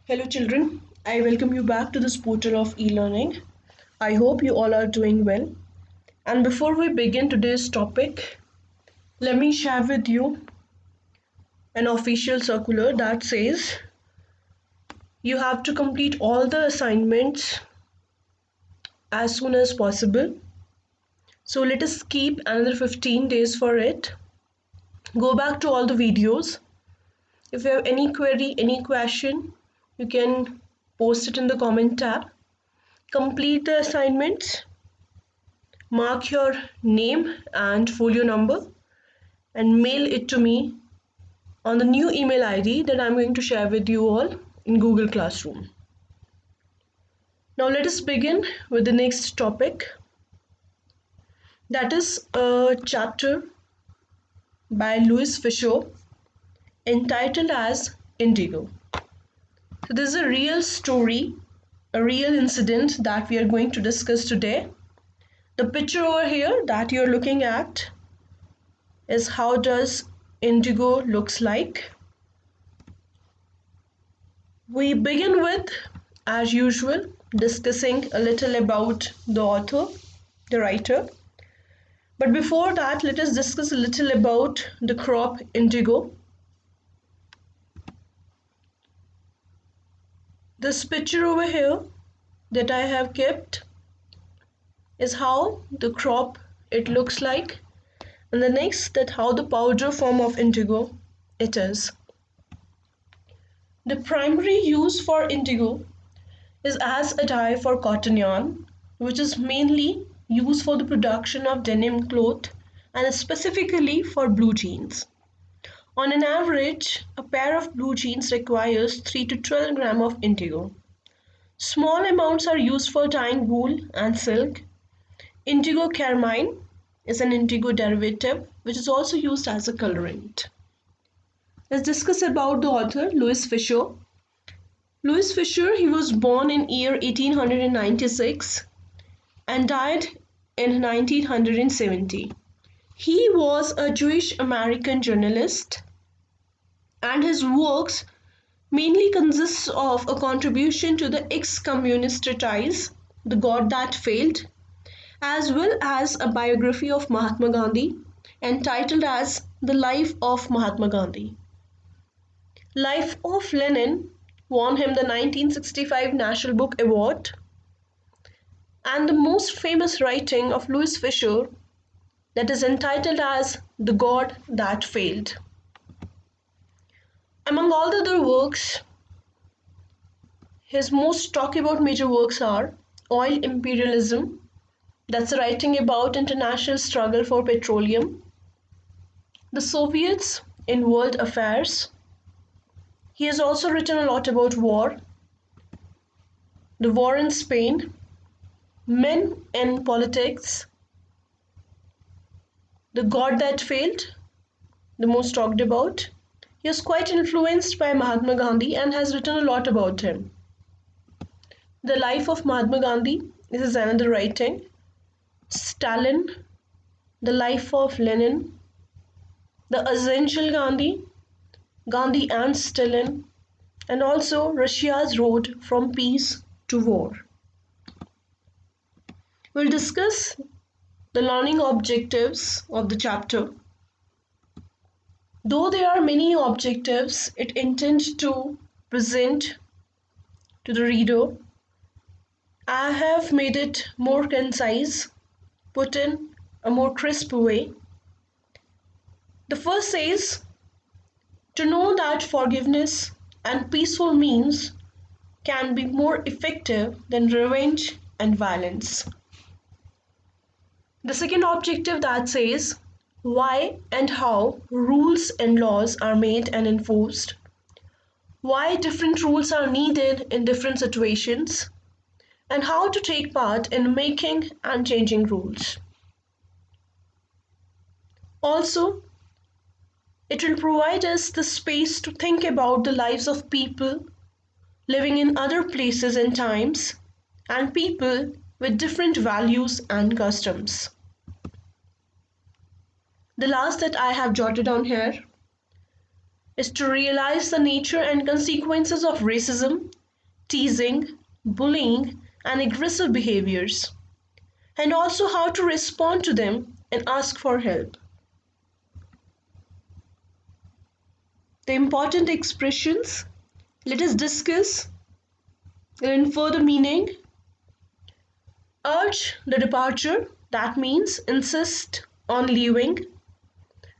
Hello, children. I welcome you back to this portal of e learning. I hope you all are doing well. And before we begin today's topic, let me share with you an official circular that says you have to complete all the assignments as soon as possible. So let us keep another 15 days for it. Go back to all the videos. If you have any query, any question, you can post it in the comment tab. Complete the assignments. Mark your name and folio number and mail it to me on the new email ID that I'm going to share with you all in Google Classroom. Now let us begin with the next topic, that is a chapter by Louis Fisher entitled as Indigo. So this is a real story, a real incident that we are going to discuss today. The picture over here that you're looking at is how does indigo looks like. We begin with, as usual, discussing a little about the author, the writer. But before that, let us discuss a little about the crop indigo. This picture over here that I have kept is how the crop it looks like, and the next that how the powder form of indigo it is. The primary use for indigo is as a dye for cotton yarn, which is mainly used for the production of denim cloth and specifically for blue jeans. On an average, a pair of blue jeans requires 3 to 12 grams of indigo. Small amounts are used for dyeing wool and silk. Indigo carmine is an indigo derivative which is also used as a colorant. Let's discuss about the author Louis Fisher. Louis Fisher, he was born in year 1896 and died in 1970. He was a Jewish American journalist, and his works mainly consists of a contribution to the ex-communist treatise The God That Failed, as well as a biography of Mahatma Gandhi entitled as The Life of Mahatma Gandhi. Life of Lenin won him the 1965 National Book Award, and the most famous writing of Louis Fisher that is entitled as The God That Failed. Among all the other works, his most talked about major works are Oil Imperialism, that's a writing about international struggle for petroleum, The Soviets in World Affairs. He has also written a lot about war, the war in Spain, Men in Politics, The God That Failed, the most talked about. He is quite influenced by Mahatma Gandhi and has written a lot about him. The Life of Mahatma Gandhi, this is another writing. Stalin, The Life of Lenin, The Essential Gandhi, Gandhi and Stalin, and also Russia's Road from Peace to War. We'll discuss the learning objectives of the chapter. Though there are many objectives, it intends to present to the reader, I have made it more concise, put in a more crisp way. The first says to know that forgiveness and peaceful means can be more effective than revenge and violence. The second objective that says why and how rules and laws are made and enforced, why different rules are needed in different situations, and how to take part in making and changing rules. Also, it will provide us the space to think about the lives of people living in other places and times, and people with different values and customs. The last that I have jotted down here, is to realize the nature and consequences of racism, teasing, bullying, and aggressive behaviors, and also how to respond to them and ask for help. The important expressions, let us discuss in further meaning. Urge the departure, that means insist on leaving.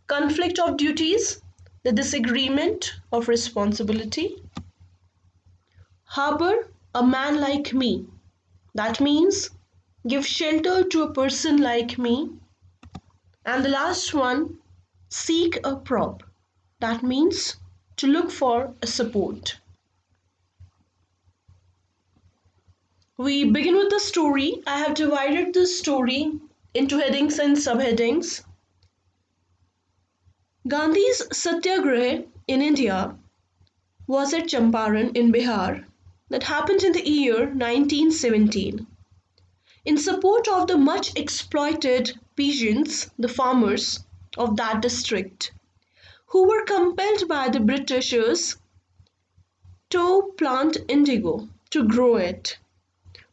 Conflict of duties, the disagreement of responsibility. Harbor a man like me, that means give shelter to a person like me. And the last one, seek a prop, that means to look for a support. We begin with the story. I have divided the story into headings and subheadings. Gandhi's Satyagraha in India was at Champaran in Bihar that happened in the year 1917 in support of the much exploited peasants, the farmers of that district, who were compelled by the Britishers to plant indigo, to grow it,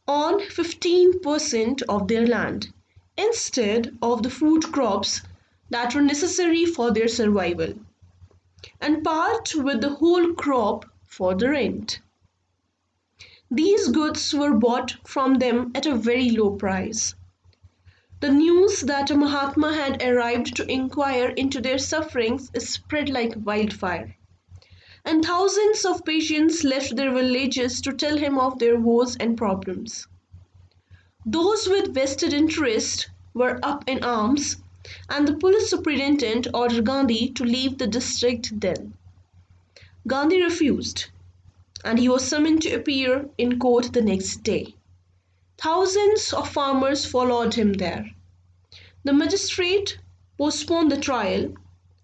on 15% of their land instead of the food crops that were necessary for their survival, and part with the whole crop for the rent. These goods were bought from them at a very low price. The news that a Mahatma had arrived to inquire into their sufferings spread like wildfire, and thousands of patients left their villages to tell him of their woes and problems. Those with vested interest were up in arms, and the police superintendent ordered Gandhi to leave the district then. Gandhi refused, and he was summoned to appear in court the next day. Thousands of farmers followed him there. The magistrate postponed the trial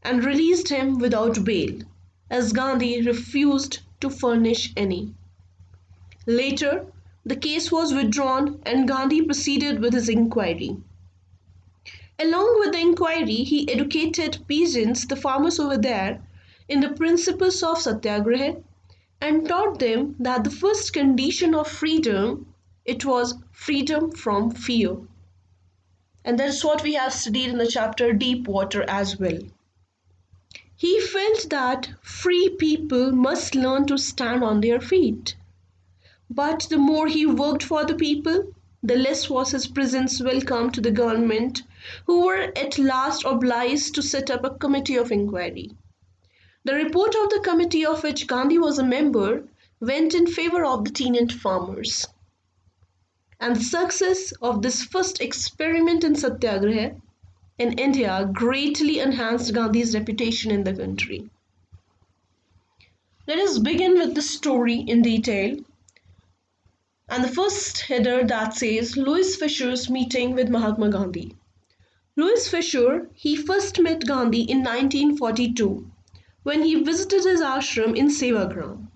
and released him without bail, as Gandhi refused to furnish any. Later, the case was withdrawn and Gandhi proceeded with his inquiry. Along with the inquiry, he educated peasants, the farmers over there, in the principles of Satyagraha and taught them that the first condition of freedom, it was freedom from fear. And that's what we have studied in the chapter Deep Water as well. He felt that free people must learn to stand on their feet. But the more he worked for the people, the less was his presence welcome to the government, who were at last obliged to set up a committee of inquiry. The report of the committee, of which Gandhi was a member, went in favor of the tenant farmers. And the success of this first experiment in Satyagraha in India greatly enhanced Gandhi's reputation in the country. Let us begin with the story in detail. And the first header that says Louis Fisher's meeting with Mahatma Gandhi. Louis Fisher, he first met Gandhi in 1942 when he visited his ashram in Sevagram.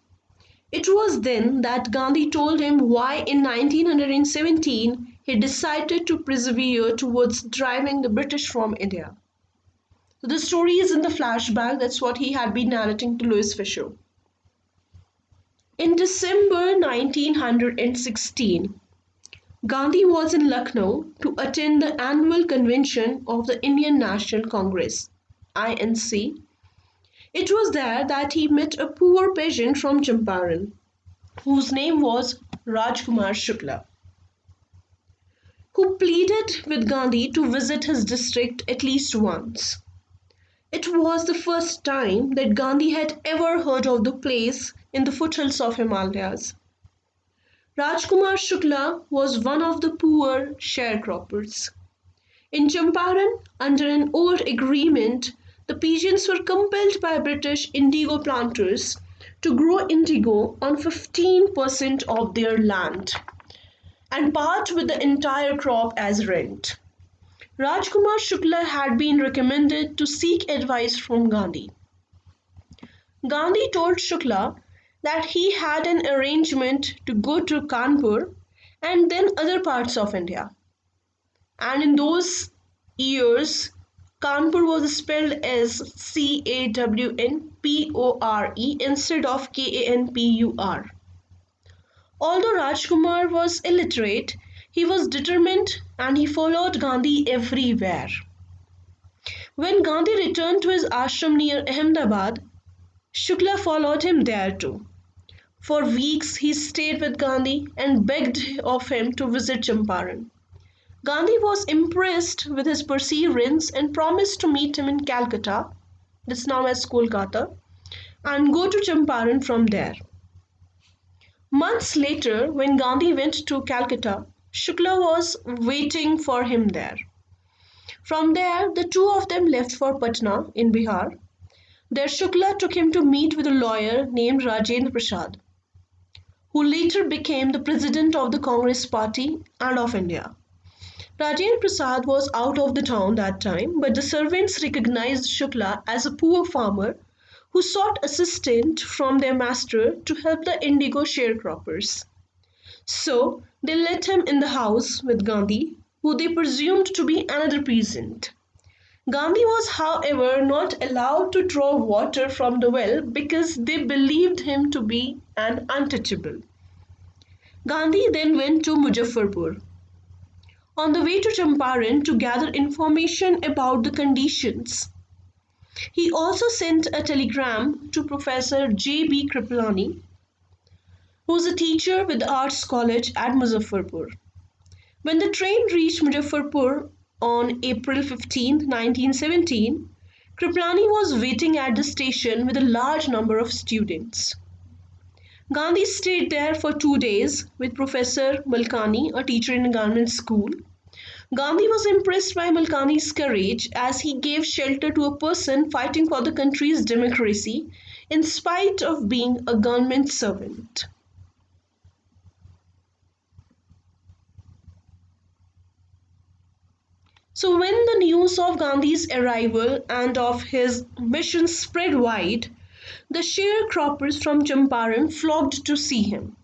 It was then that Gandhi told him why in 1917 he decided to persevere towards driving the British from India. So the story is in the flashback, that's what he had been narrating to Louis Fisher. In December 1916, Gandhi was in Lucknow to attend the annual convention of the Indian National Congress (INC). It was there that he met a poor peasant from Champaran, whose name was Rajkumar Shukla, who pleaded with Gandhi to visit his district at least once. It was the first time that Gandhi had ever heard of the place in the foothills of Himalayas. Rajkumar Shukla was one of the poor sharecroppers. In Champaran, under an old agreement, the peasants were compelled by British indigo planters to grow indigo on 15% of their land and part with the entire crop as rent. Rajkumar Shukla had been recommended to seek advice from Gandhi. Gandhi told Shukla that he had an arrangement to go to Kanpur and then other parts of India. And in those years, Kanpur was spelled as Cawnpore instead of Kanpur. Although Rajkumar was illiterate, he was determined and he followed Gandhi everywhere. When Gandhi returned to his ashram near Ahmedabad, Shukla followed him there too. For weeks he stayed with Gandhi and begged of him to visit Champaran. Gandhi was impressed with his perseverance and promised to meet him in Calcutta, that's now as Kolkata, and go to Champaran from there. Months later, when Gandhi went to Calcutta, Shukla was waiting for him there. From there, the two of them left for Patna in Bihar. There, Shukla took him to meet with a lawyer named Rajendra Prasad, who later became the president of the Congress Party and of India. Rajendra Prasad was out of the town that time, but the servants recognized Shukla as a poor farmer who sought assistance from their master to help the indigo sharecroppers. So they let him in the house with Gandhi, who they presumed to be another peasant. Gandhi was, however, not allowed to draw water from the well because they believed him to be an untouchable. Gandhi then went to Muzaffarpur on the way to Champaran to gather information about the conditions. He also sent a telegram to Professor J. B. Kripalani, who was a teacher with the Arts College at Muzaffarpur. When the train reached Muzaffarpur on April 15, 1917, Kripalani was waiting at the station with a large number of students. Gandhi stayed there for 2 days with Professor Malkani, a teacher in a government school. Gandhi was impressed by Malkani's courage as he gave shelter to a person fighting for the country's democracy in spite of being a government servant. So, when the news of Gandhi's arrival and of his mission spread wide, the sharecroppers from Champaran flocked to see him.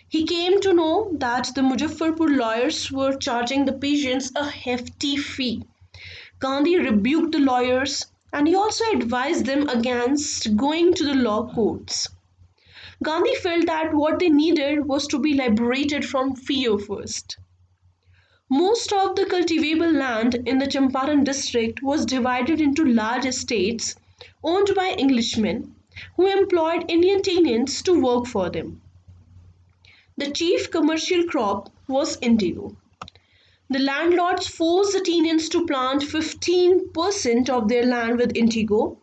He came to know that the Muzaffarpur lawyers were charging the peasants a hefty fee. Gandhi rebuked the lawyers and he also advised them against going to the law courts. Gandhi felt that what they needed was to be liberated from fear first. Most of the cultivable land in the Champaran district was divided into large estates owned by Englishmen who employed Indian tenants to work for them. The chief commercial crop was indigo. The landlords forced the tenants to plant 15% of their land with indigo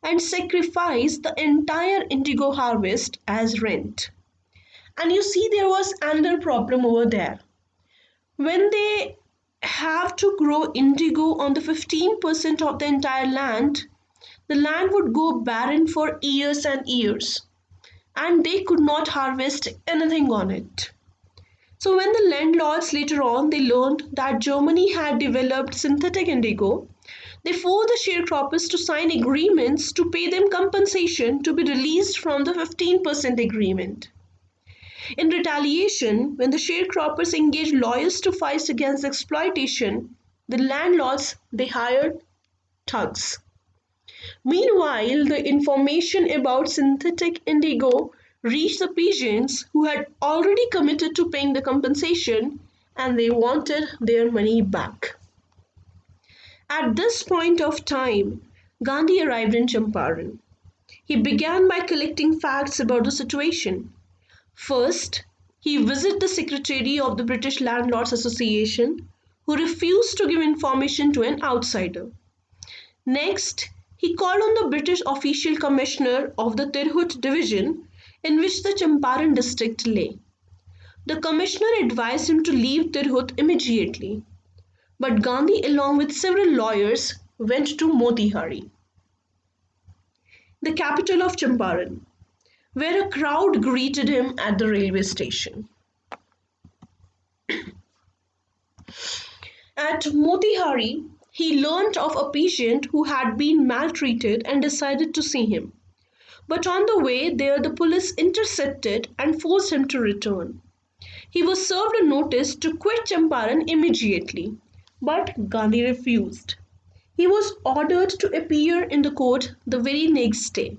and sacrifice the entire indigo harvest as rent. And you see, there was another problem over there. When they have to grow indigo on the 15% of the entire land, the land would go barren for years and years, and they could not harvest anything on it. So when the landlords later on they learned that Germany had developed synthetic indigo, they forced the sharecroppers to sign agreements to pay them compensation to be released from the 15% agreement. In retaliation, when the sharecroppers engaged lawyers to fight against exploitation, the landlords they hired thugs. Meanwhile, the information about synthetic indigo reached the peasants who had already committed to paying the compensation and they wanted their money back. At this point of time, Gandhi arrived in Champaran. He began by collecting facts about the situation. First, he visited the secretary of the British Landlords Association, who refused to give information to an outsider. Next, he called on the British official commissioner of the Tirhut division in which the Champaran district lay. The commissioner advised him to leave Tirhut immediately, but Gandhi, along with several lawyers, went to Motihari, the capital of Champaran, where a crowd greeted him at the railway station. At Motihari, he learnt of a patient who had been maltreated and decided to see him. But on the way there, the police intercepted and forced him to return. He was served a notice to quit Champaran immediately, but Gandhi refused. He was ordered to appear in the court the very next day.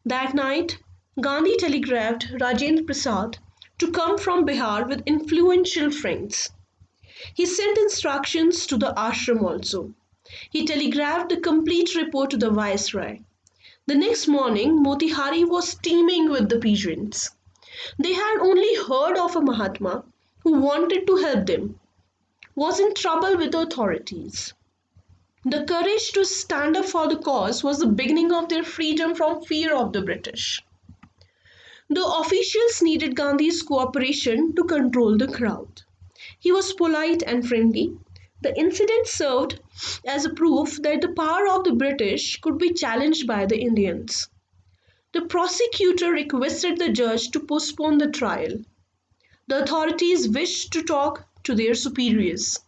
That night, Gandhi telegraphed Rajendra Prasad to come from Bihar with influential friends. He sent instructions to the ashram also. He telegraphed the complete report to the viceroy. The next morning, Motihari was teeming with the peasants. They had only heard of a Mahatma who wanted to help them, was in trouble with the authorities. The courage to stand up for the cause was the beginning of their freedom from fear of the British. The officials needed Gandhi's cooperation to control the crowd. He was polite and friendly. The incident served as a proof that the power of the British could be challenged by the Indians. The prosecutor requested the judge to postpone the trial. The authorities wished to talk to their superiors.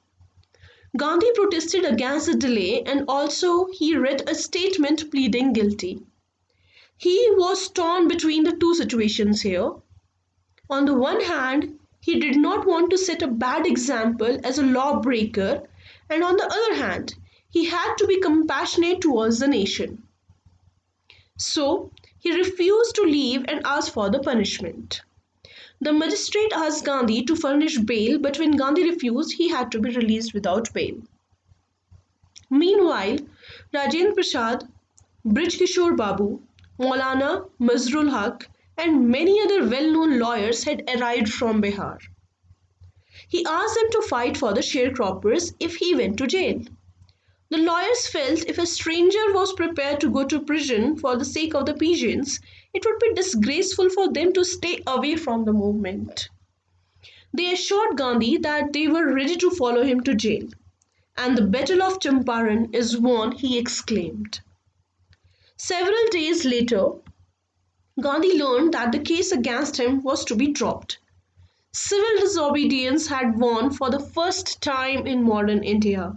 Gandhi protested against the delay and also he read a statement pleading guilty. He was torn between the two situations here. On the one hand, he did not want to set a bad example as a lawbreaker, and on the other hand, he had to be compassionate towards the nation. So, he refused to leave and asked for the punishment. The magistrate asked Gandhi to furnish bail, but when Gandhi refused, he had to be released without bail. Meanwhile, Rajendra Prasad, Brij Kishore Babu, Maulana Mazrul Haq, and many other well-known lawyers had arrived from Bihar. He asked them to fight for the sharecroppers if he went to jail. The lawyers felt if a stranger was prepared to go to prison for the sake of the peasants, it would be disgraceful for them to stay away from the movement. They assured Gandhi that they were ready to follow him to jail. And the Battle of Champaran is won, he exclaimed. Several days later, Gandhi learned that the case against him was to be dropped. Civil disobedience had won for the first time in modern India.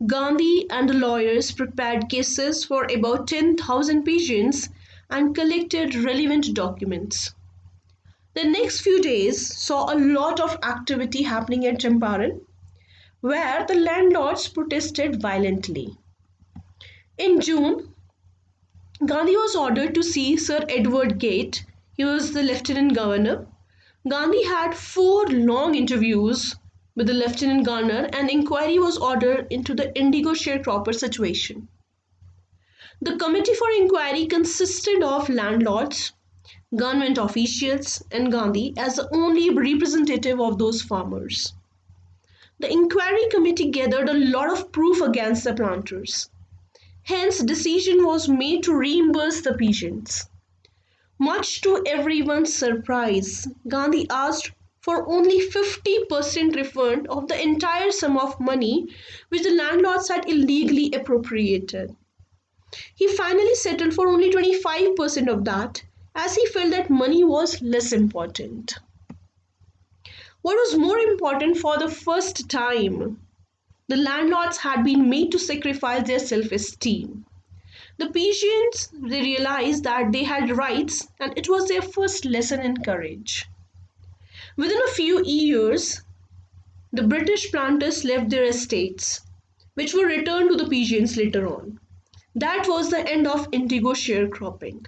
Gandhi and the lawyers prepared cases for about 10,000 peasants and collected relevant documents. The next few days saw a lot of activity happening at Champaran, where the landlords protested violently. In June, Gandhi was ordered to see Sir Edward Gate. He was the lieutenant governor. Gandhi had 4 long interviews with the lieutenant governor and inquiry was ordered into the indigo sharecropper situation. The committee for inquiry consisted of landlords, government officials, and Gandhi as the only representative of those farmers. The inquiry committee gathered a lot of proof against the planters. Hence, decision was made to reimburse the peasants. Much to everyone's surprise, Gandhi asked for only 50% refund of the entire sum of money which the landlords had illegally appropriated. He finally settled for only 25% of that as he felt that money was less important. What was more important, for the first time, the landlords had been made to sacrifice their self-esteem. The peasants, they realized that they had rights and it was their first lesson in courage. Within a few years, the British planters left their estates, which were returned to the peasants later on. That was the end of indigo sharecropping.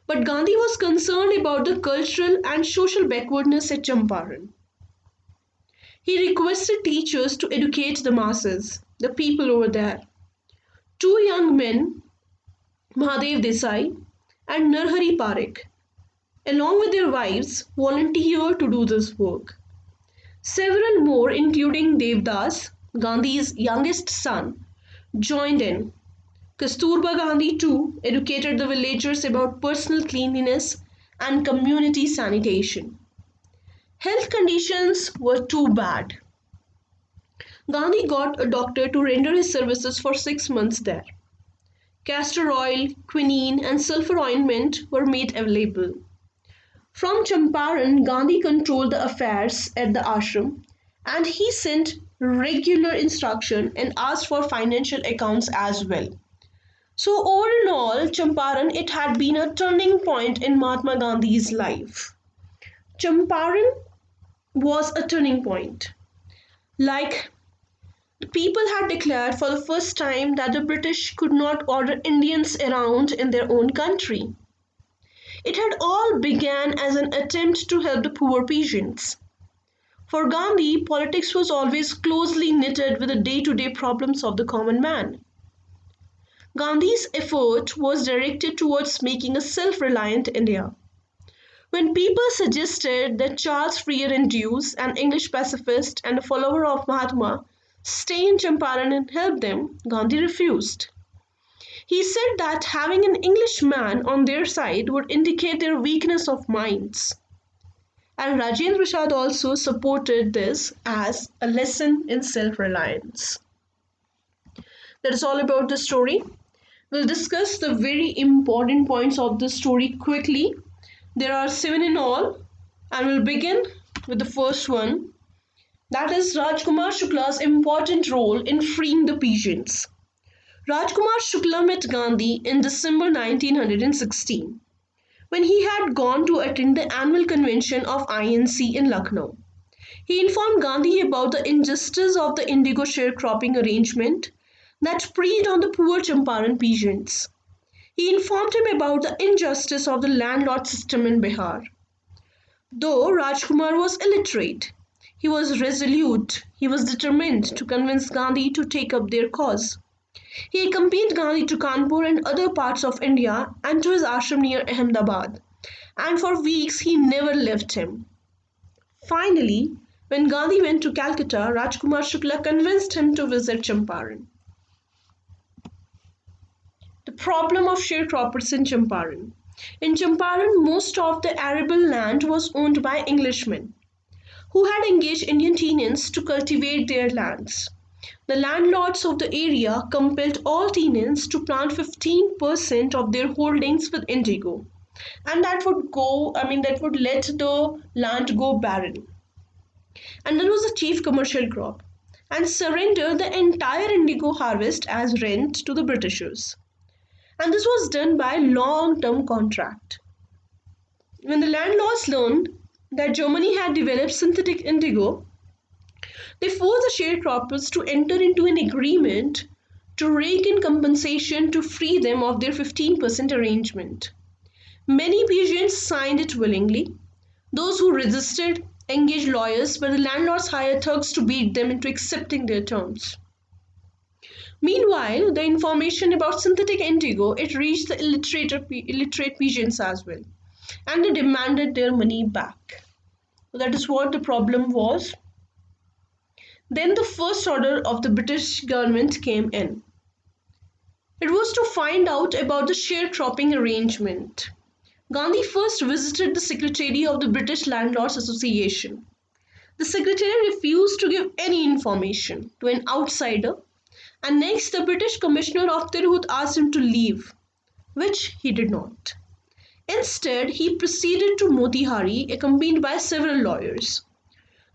But Gandhi was concerned about the cultural and social backwardness at Champaran. He requested teachers to educate the masses, the people over there. 2 young men, Mahadev Desai and Narhari Parekh, along with their wives, volunteered to do this work. Several more, including Devdas, Gandhi's youngest son, joined in. Kasturba Gandhi too educated the villagers about personal cleanliness and community sanitation. Health conditions were too bad. Gandhi got a doctor to render his services for 6 months there. Castor oil, quinine, and sulfur ointment were made available. From Champaran, Gandhi controlled the affairs at the ashram and he sent regular instruction and asked for financial accounts as well. So, all in all, Champaran, it had been a turning point in Mahatma Gandhi's life. Champaran was a turning point. Like The people had declared for the first time that the British could not order Indians around in their own country. It had all begun as an attempt to help the poor peasants. For Gandhi, politics was always closely knitted with the day-to-day problems of the common man. Gandhi's effort was directed towards making a self-reliant India. When people suggested that Charles Freer-Induce, an English pacifist and a follower of Mahatma, stay in Champaran and help them, Gandhi refused. He said that having an Englishman on their side would indicate their weakness of minds. And Rajendra Prasad also supported this as a lesson in self reliance. That is all about the story. We'll discuss the very important points of the story quickly. There are 7 in all, and we'll begin with the first one. That is Rajkumar Shukla's important role in freeing the peasants. Rajkumar Shukla met Gandhi in December 1916 when he had gone to attend the annual convention of INC in Lucknow. He informed Gandhi about the injustice of the indigo sharecropping arrangement that preyed on the poor Champaran peasants. He informed him about the injustice of the landlord system in Bihar. Though Rajkumar was illiterate, he was resolute, he was determined to convince Gandhi to take up their cause. He accompanied Gandhi to Kanpur and other parts of India and to his ashram near Ahmedabad, and for weeks he never left him. Finally, when Gandhi went to Calcutta, Rajkumar Shukla convinced him to visit Champaran. The problem of sharecroppers in Champaran. In Champaran, most of the arable land was owned by Englishmen, who had engaged Indian tenants to cultivate their lands. The landlords of the area compelled all tenants to plant 15% of their holdings with indigo, and that would let the land go barren. And that was the chief commercial crop, and surrender the entire indigo harvest as rent to the Britishers. And this was done by long-term contract. When the landlords learned that Germany had developed synthetic indigo, they forced the sharecroppers to enter into an agreement to rake in compensation to free them of their 15% arrangement. Many peasants signed it willingly. Those who resisted engaged lawyers, but the landlords hired thugs to beat them into accepting their terms. Meanwhile, the information about synthetic indigo it reached the illiterate peasants as well, and they demanded their money back. So that is what the problem was. Then the first order of the British government came in. It was to find out about the sharecropping arrangement. Gandhi first visited the secretary of the British Landlords Association. The secretary refused to give any information to an outsider, and next the British Commissioner of Tirhut asked him to leave, which he did not. Instead, he proceeded to Motihari accompanied by several lawyers.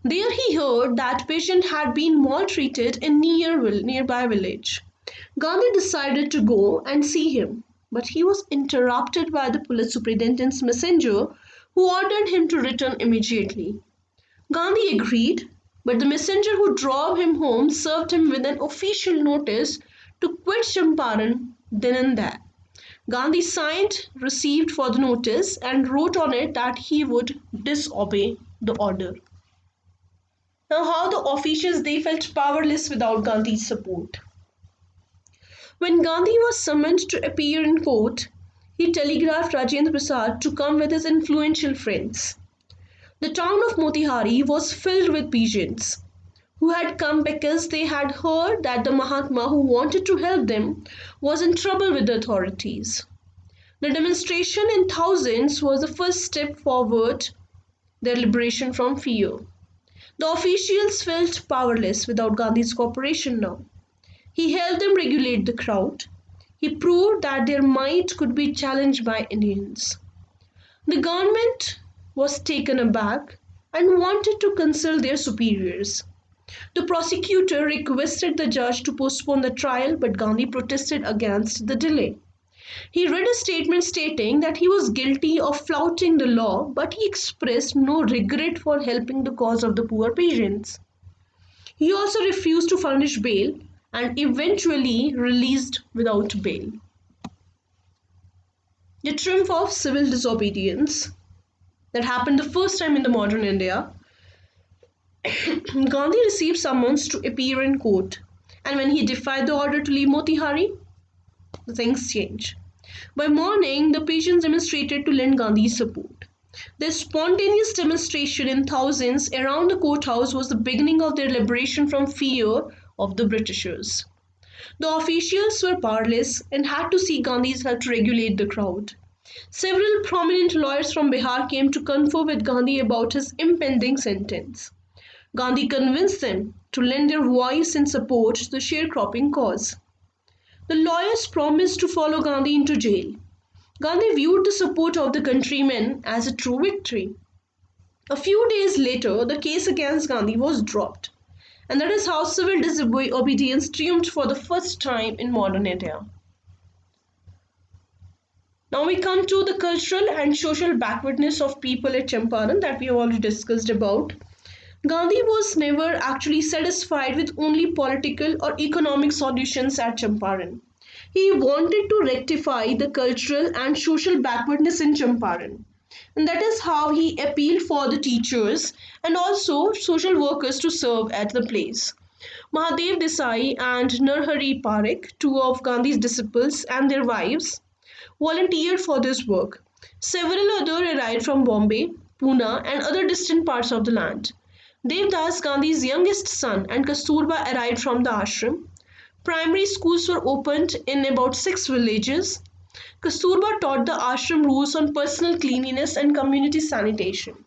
There he heard that patient had been maltreated in nearby village. Gandhi decided to go and see him, but he was interrupted by the police superintendent's messenger who ordered him to return immediately. Gandhi agreed, but the messenger who drove him home served him with an official notice to quit Champaran then and there. Gandhi signed received for the notice and wrote on it that he would disobey the order. Now, how the officials they felt powerless without Gandhi's support. When Gandhi was summoned to appear in court, he telegraphed Rajendra Prasad to come with his influential friends. The town of Motihari was filled with peasants who had come because they had heard that the Mahatma who wanted to help them was in trouble with the authorities. The demonstration in thousands was the first step forward their liberation from fear. The officials felt powerless without Gandhi's cooperation now. He helped them regulate the crowd. He proved that their might could be challenged by Indians. The government was taken aback and wanted to consult their superiors. The prosecutor requested the judge to postpone the trial, but Gandhi protested against the delay. He read a statement stating that he was guilty of flouting the law, but he expressed no regret for helping the cause of the poor peasants. He also refused to furnish bail and eventually released without bail. The triumph of civil disobedience that happened the first time in the modern India. Gandhi received summons to appear in court, and when he defied the order to leave Motihari, the things changed. By morning, the patients demonstrated to lend Gandhi's support. Their spontaneous demonstration in thousands around the courthouse was the beginning of their liberation from fear of the Britishers. The officials were powerless and had to seek Gandhi's help to regulate the crowd. Several prominent lawyers from Bihar came to confer with Gandhi about his impending sentence. Gandhi convinced them to lend their voice in support to the sharecropping cause. The lawyers promised to follow Gandhi into jail. Gandhi viewed the support of the countrymen as a true victory. A few days later, the case against Gandhi was dropped, and that is how civil disobedience triumphed for the first time in modern India. Now we come to the cultural and social backwardness of people at Champaran that we have already discussed about. Gandhi was never actually satisfied with only political or economic solutions at Champaran. He wanted to rectify the cultural and social backwardness in Champaran. And that is how he appealed for the teachers and also social workers to serve at the place. Mahadev Desai and Narhari Parekh, two of Gandhi's disciples, and their wives, volunteered for this work. Several others arrived from Bombay, Pune, and other distant parts of the land. Devdas, Gandhi's youngest son, and Kasturba arrived from the ashram. Primary schools were opened in about 6 villages. Kasturba taught the ashram rules on personal cleanliness and community sanitation.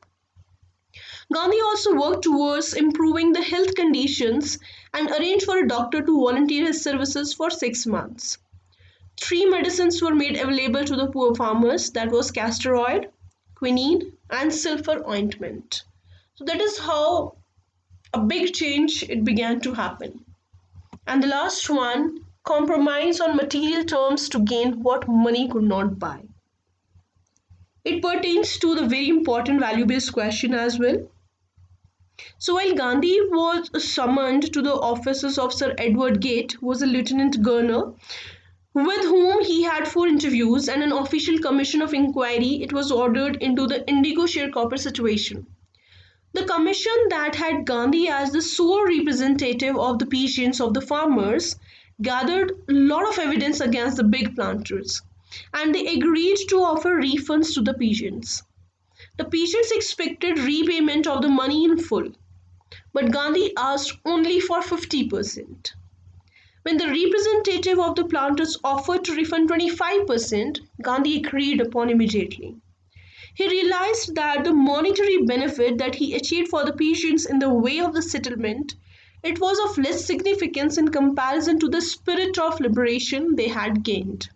Gandhi also worked towards improving the health conditions and arranged for a doctor to volunteer his services for 6 months. 3 medicines were made available to the poor farmers, that was castor oil, quinine, and sulfur ointment. So that is how a big change it began to happen. And the last one, compromise on material terms to gain what money could not buy. It pertains to the very important value based question as well. So while Gandhi was summoned to the offices of Sir Edward Gate, who was a lieutenant governor, with whom he had 4 interviews and an official commission of inquiry, it was ordered into the indigo sharecropper situation. The commission that had Gandhi as the sole representative of the peasants of the farmers gathered a lot of evidence against the big planters, and they agreed to offer refunds to the peasants. The peasants expected repayment of the money in full, but Gandhi asked only for 50%. When the representative of the planters offered to refund 25%, Gandhi agreed upon immediately. He realized that the monetary benefit that he achieved for the peasants in the way of the settlement, it was of less significance in comparison to the spirit of liberation they had gained.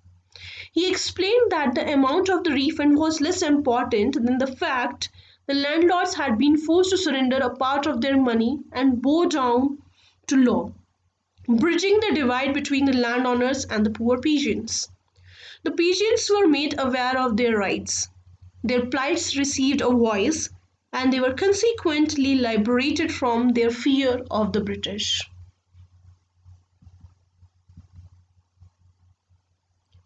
He explained that the amount of the refund was less important than the fact the landlords had been forced to surrender a part of their money and bow down to law, bridging the divide between the landowners and the poor peasants. The peasants were made aware of their rights. Their plights received a voice, and they were consequently liberated from their fear of the British.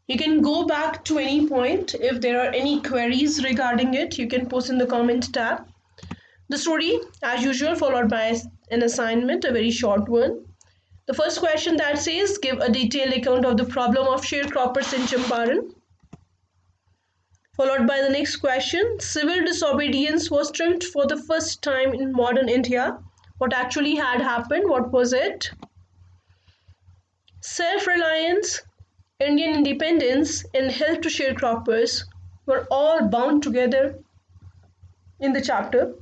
You can go back to any point. If there are any queries regarding it, you can post in the comment tab. The story, as usual, followed by an assignment, a very short one. The first question that says, give a detailed account of the problem of sharecroppers in Champaran. Followed by the next question, civil disobedience was triumphed for the first time in modern India. What actually had happened? What was it? Self-reliance, Indian independence, and help to sharecroppers were all bound together in the chapter.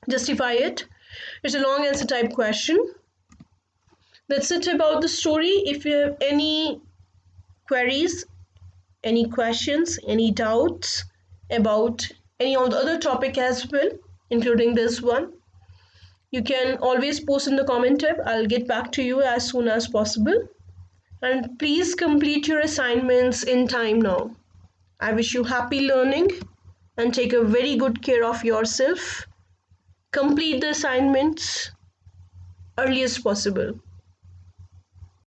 Justify it. It's a long answer type question. That's it about the story. If you have any queries, any questions, any doubts about any of the other topic as well, including this one, you can always post in the comment tab. I'll get back to you as soon as possible. And please complete your assignments in time now. I wish you happy learning and take a very good care of yourself. Complete the assignments earliest possible.